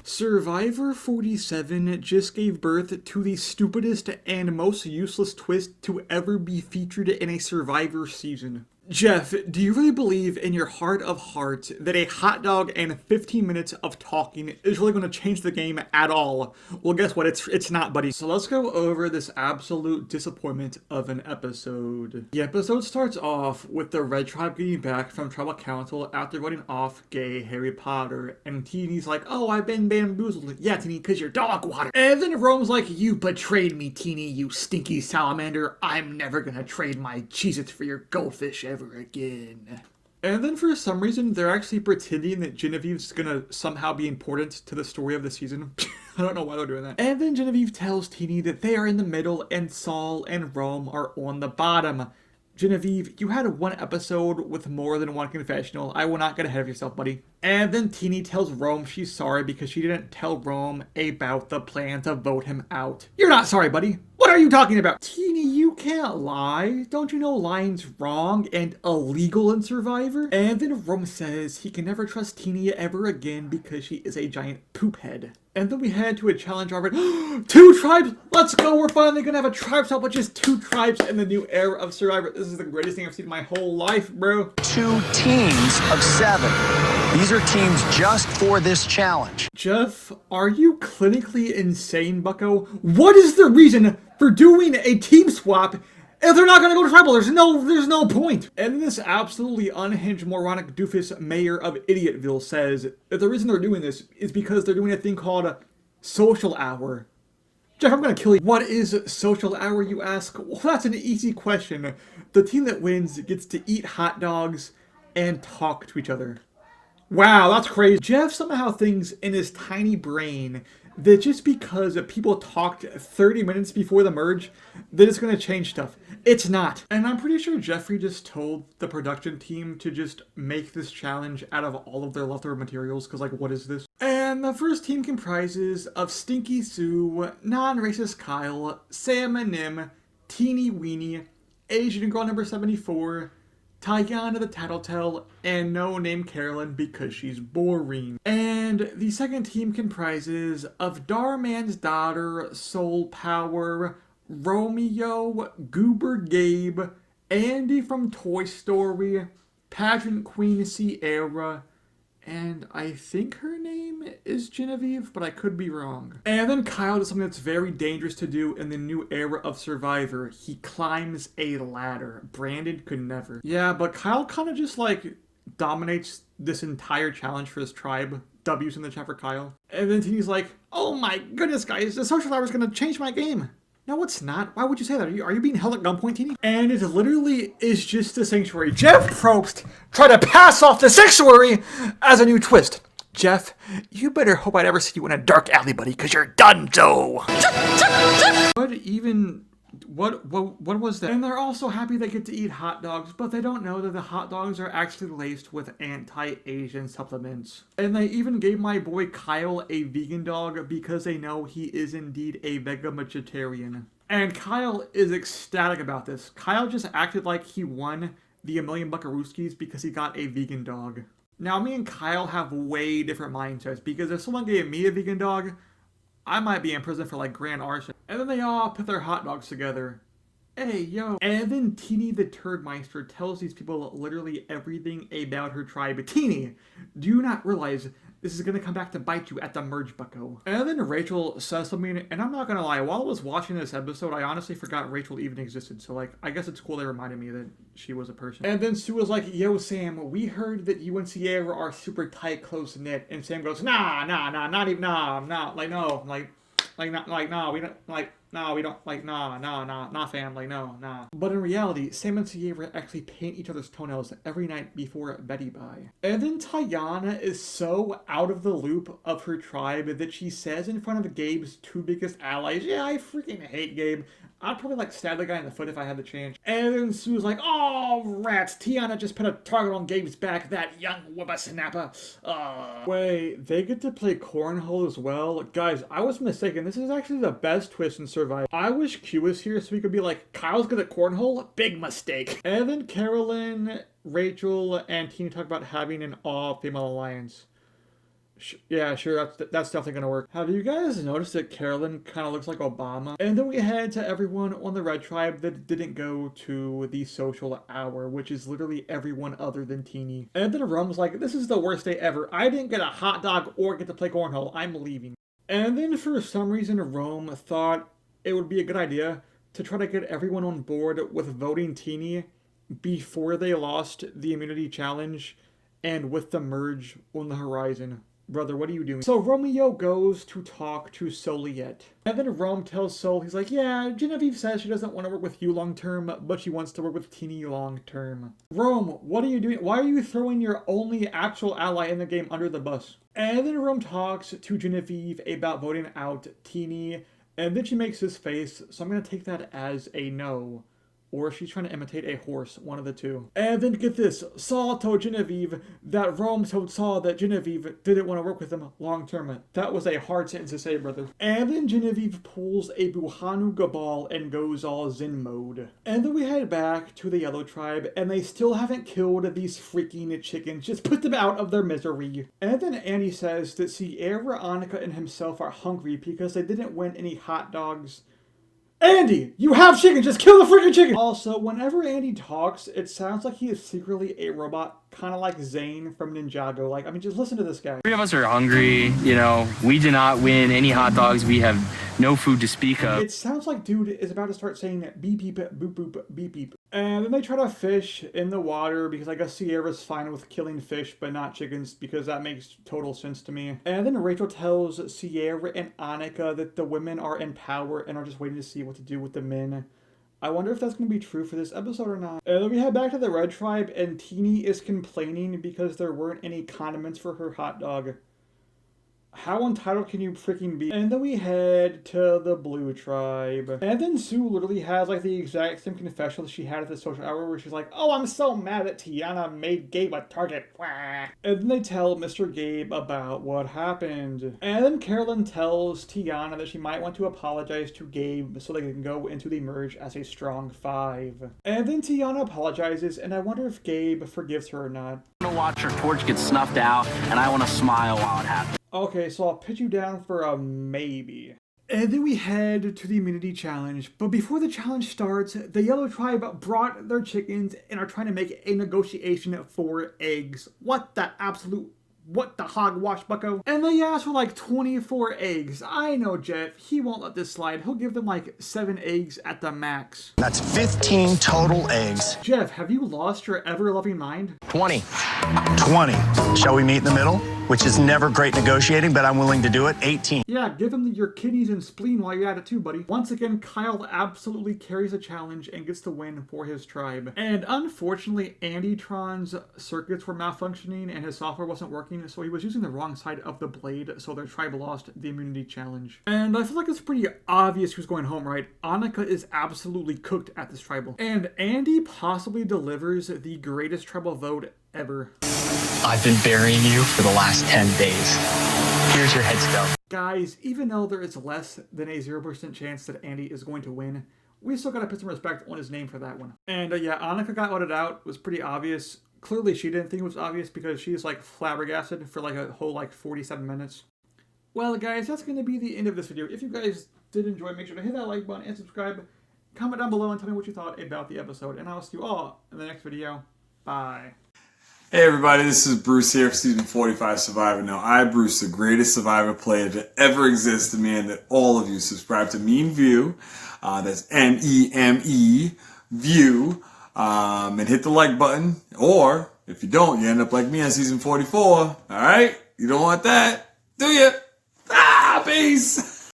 Survivor 47 just gave birth to the stupidest and most useless twist to ever be featured in a Survivor season. Jeff, do you really believe in your heart of hearts that a hot dog and 15 minutes of talking is really going to change the game at all? Well, guess what? It's not, buddy. So let's go over this absolute disappointment of an episode. The episode starts off with the Red Tribe getting back from Tribal Council after running off gay Harry Potter, and Teeny's like, "Oh, I've been bamboozled." "Yeah, Teeny, because you're dog water." And then Rome's like, "You betrayed me, Teeny, you stinky salamander. I'm never gonna trade my Cheez-Its for your goldfish ever again." And then for some reason, they're actually pretending that Genevieve's gonna somehow be important to the story of the season. I don't know why they're doing that. And then Genevieve tells Teeny that they are in the middle and Saul and Rome are on the bottom. Genevieve, you had one episode with more than one confessional. I will not get ahead of yourself, buddy. And then Teeny tells Rome she's sorry because she didn't tell Rome about the plan to vote him out. You're not sorry, buddy. What are you talking about? Teeny, you can't lie. Don't you know lying's wrong and illegal in Survivor? And then Rome says he can never trust Teeny ever again because she is a giant poop head. And then we head to a challenge already. 2 tribes! Let's go! We're finally gonna have a tribe swap with just 2 tribes in the new era of Survivor. This is the greatest thing I've seen in my whole life, bro. 2 teams of 7. These are teams just for this challenge. Jeff, are you clinically insane, bucko? What is the reason for doing a team swap if they're not going to go to tribal? There's no point. And this absolutely unhinged moronic doofus mayor of Idiotville says that the reason they're doing this is because they're doing a thing called social hour. Jeff, I'm going to kill you. What is social hour, you ask? Well, that's an easy question. The team that wins gets to eat hot dogs and talk to each other. Wow, that's crazy. Jeff somehow thinks in his tiny brain that just because people talked 30 minutes before the merge, that it's going to change stuff. It's not. And I'm pretty sure Jeffrey just told the production team to just make this challenge out of all of their leftover materials, because, like, what is this? And the first team comprises of Stinky Sue, non-racist Kyle, Sam and Nim, Teeny Weenie, Asian Girl number 74, Tayana the Tattletale, and no name Carolyn because she's boring. And the second team comprises of Darman's daughter, Soul Power, Romeo, Goober Gabe, Andy from Toy Story, Pageant Queen Sierra, and I think her name is Genevieve, but I could be wrong. And then Kyle does something that's very dangerous to do in the new era of Survivor. He climbs a ladder. Brandon could never. Yeah, but Kyle kind of just like dominates this entire challenge for his tribe. W's in the chat for Kyle. And then Teeny's like, "Oh my goodness, guys, the social hour is going to change my game." No, it's not. Why would you say that? Are you being held at gunpoint, Teeny? And it literally is just the sanctuary. Jeff Probst tried to pass off the sanctuary as a new twist. Jeff, you better hope I never see you in a dark alley, buddy, because you're done, Joe. What was that? And they're also happy they get to eat hot dogs, but they don't know that the hot dogs are actually laced with anti-Asian supplements. And they even gave my boy Kyle a vegan dog because they know he is indeed a vegetarian. And Kyle is ecstatic about this. Kyle just acted like he won the $1 million buckarooskies because he got a vegan dog. Now, me and Kyle have way different mindsets because if someone gave me a vegan dog, I might be in prison for like grand arson. And then they all put their hot dogs together. Hey, yo. And then Teeny the Turdmeister tells these people literally everything about her tribe. Teeny, do you not realize this is going to come back to bite you at the merge, bucko? And then Rachel says something, and I'm not going to lie, while I was watching this episode, I honestly forgot Rachel even existed. So, like, I guess it's cool they reminded me that she was a person. And then Sue was like, "Yo, Sam, we heard that you and Sierra are super tight, close-knit." And Sam goes, nah, not even, nah, I'm not, like, no, nah, we don't, like, no, we don't, like, nah, family, no, nah. But in reality, Sam and Sierra actually paint each other's toenails every night before Betty Bye. And then Tayana is so out of the loop of her tribe that she says in front of Gabe's 2 biggest allies, "Yeah, I freaking hate Gabe. I'd probably like stab the guy in the foot if I had the chance." And then Sue's like, "Oh, rats, Tiana just put a target on Gabe's back, that young whippersnapper." Wait, they get to play cornhole as well? Guys, I was mistaken. This is actually the best twist in Survivor. I wish Q was here so we could be like, "Kyle's good at cornhole? Big mistake." And then Carolyn, Rachel, and Teeny talk about having an all-female alliance. Yeah, sure, that's definitely gonna work. Have you guys noticed that Carolyn kind of looks like Obama? And then we head to everyone on the Red Tribe that didn't go to the social hour, which is literally everyone other than Teeny. And then Rome's like, this is the worst day ever. I didn't get a hot dog or get to play cornhole. I'm leaving. And then for some reason, Rome thought it would be a good idea to try to get everyone on board with voting Teeny before they lost the immunity challenge and with the merge on the horizon. Brother, what are you doing? So Romeo goes to talk to Soliette. And then Rome tells Sol, he's like, yeah, Genevieve says she doesn't want to work with you long term, but she wants to work with Teeny long term. Rome, what are you doing? Why are you throwing your only actual ally in the game under the bus? And then Rome talks to Genevieve about voting out Teeny, and then she makes this face, so I'm going to take that as a no. Or she's trying to imitate a horse, one of the two. And then get this, Saul told Genevieve that Rome told Saul that Genevieve didn't want to work with him long term. That was a hard sentence to say, brother. And then Genevieve pulls a Buhanu Gabal and goes all Zen mode. And then we head back to the Yellow Tribe, and they still haven't killed these freaking chickens. Just put them out of their misery. And then Annie says that Sierra, Annika, and himself are hungry because they didn't win any hot dogs. Andy, you have chicken, just kill the freaking chicken! Also, whenever Andy talks, it sounds like he is secretly a robot, kind of like Zane from Ninjago. Like, I mean, just listen to this guy. 3 of us are hungry, you know, we did not win any hot dogs, we have no food to speak of. It sounds like dude is about to start saying beep beep boop boop beep beep. And then they try to fish in the water because I guess Sierra's fine with killing fish but not chickens because that makes total sense to me. And then Rachel tells Sierra and Annika that the women are in power and are just waiting to see what to do with the men. I wonder if that's going to be true for this episode or not. And then we head back to the Red Tribe and Teeny is complaining because there weren't any condiments for her hot dog. How entitled can you freaking be? And then we head to the Blue Tribe. And then Sue literally has like the exact same confession that she had at the social hour where she's like, oh, I'm so mad that Tiana made Gabe a target. And then they tell Mr. Gabe about what happened. And then Carolyn tells Tiana that she might want to apologize to Gabe so they can go into the merge as a strong 5. And then Tiana apologizes, and I wonder if Gabe forgives her or not. I want to watch her torch get snuffed out, and I want to smile while it happens. Okay, so I'll put you down for a maybe. And then we head to the immunity challenge. But before the challenge starts, the Yellow Tribe brought their chickens and are trying to make a negotiation for eggs. What the hogwash, bucko? And they asked for like 24 eggs. I know Jeff, he won't let this slide. He'll give them like 7 eggs at the max. That's 15 total eggs. Jeff, have you lost your ever-loving mind? 20. 20. Shall we meet in the middle? Which is never great negotiating, but I'm willing to do it. 18. Yeah, give him your kidneys and spleen while you're at it too, buddy. Once again, Kyle absolutely carries a challenge and gets the win for his tribe. And unfortunately, Andytron's circuits were malfunctioning and his software wasn't working, so he was using the wrong side of the blade, so their tribe lost the immunity challenge. And I feel like it's pretty obvious who's going home, right? Annika is absolutely cooked at this tribal. And Andy possibly delivers the greatest tribal vote ever. I've been burying you for the last 10 days. Here's your head scout. Guys, even though there is less than a 0% chance that Andy is going to win, we still gotta put some respect on his name for that one. And yeah, Annika got voted out. It was pretty obvious. Clearly she didn't think it was obvious because she's like flabbergasted for like a whole like 47 minutes. Well guys, that's gonna be the end of this video. If you guys did enjoy, make sure to hit that like button and subscribe. Comment down below and tell me what you thought about the episode. And I'll see you all in the next video. Bye. Hey everybody, this is Bruce here for Season 45 Survivor. Now, I, Bruce, the greatest Survivor player to ever exist, demand that all of you subscribe to Meme View, that's M-E-M-E, View, and hit the like button, or, if you don't, you end up like me on Season 44, alright? You don't want that, do you? Peace!